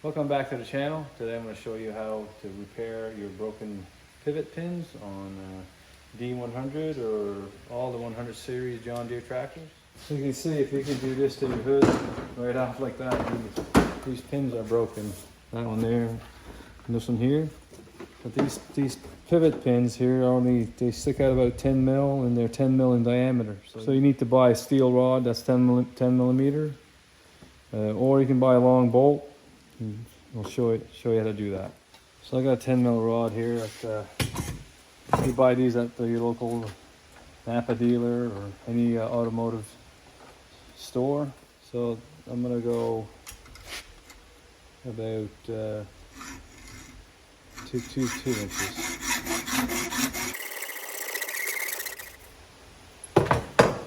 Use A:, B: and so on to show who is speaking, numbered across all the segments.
A: Welcome back to the channel. Today I'm going to show you how to repair your broken pivot pins on D100 or all the 100 series John Deere tractors. So you can see, if you can do this to your hood right off like that, these pins are broken. That one there, and this one here. But these pivot pins here they stick out about 10 mil, and they're 10 mil in diameter. So you need to buy a steel rod that's 10 millimeter, or you can buy a long bolt. I'll show you how to do that. So I got a 10 mil rod here. You buy these at your local Napa dealer or any automotive store. So I'm gonna go about 2 inches.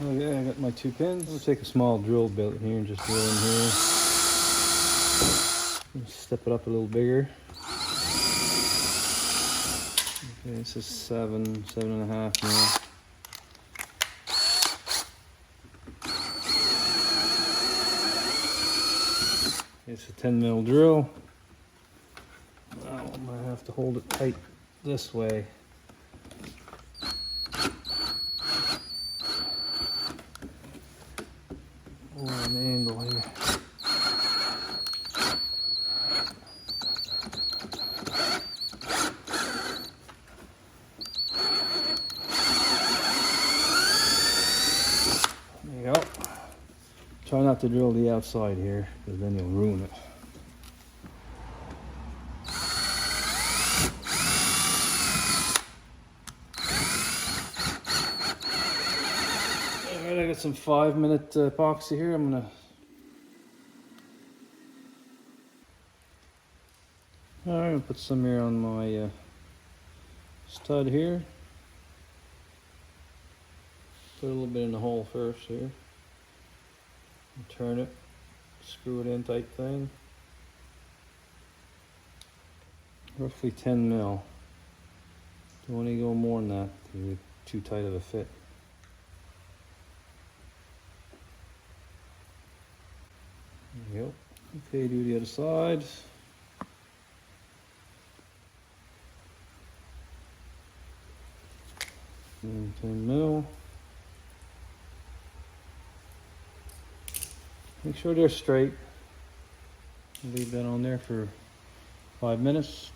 A: Okay, I got my 2 pins. I'll take a small drill bit here and just drill in here. Step it up a little bigger. Okay, this is 7.5 mil. It's a 10 mil drill. Now I'm gonna have to hold it tight this way. An angle here. There you go. Try not to drill the outside here, because then you'll ruin it. Alright, I got some 5-minute epoxy here. I'm gonna put some here on my stud here. Put a little bit in the hole first here. And turn it, screw it in type thing. Roughly 10 mil. Don't want to go more than that because it's too tight of a fit. There you go. Okay, do the other side. And 10 mil. Make sure they're straight. Leave that on there for 5 minutes.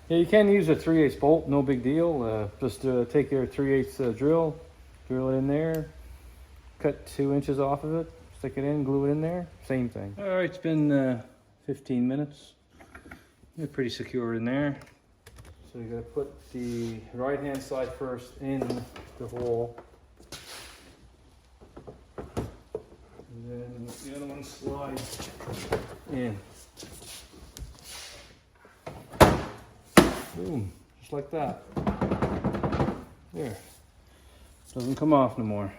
A: Yeah, you can use a 3/8 bolt, no big deal. Just take your 3/8 drill it in there, cut 2 inches off of it, stick it in, glue it in there, same thing. All right, it's been 15 minutes. They're pretty secure in there. So you gotta put the right hand side first in the hole. And then the other one slides in. Boom, just like that. There. Doesn't come off no more.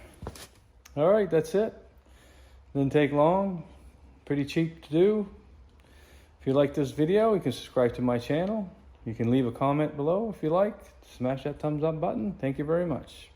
A: All right, that's it. Didn't take long. Pretty cheap to do. If you like this video, you can subscribe to my channel. You can leave a comment below if you like. Smash that thumbs up button. Thank you very much.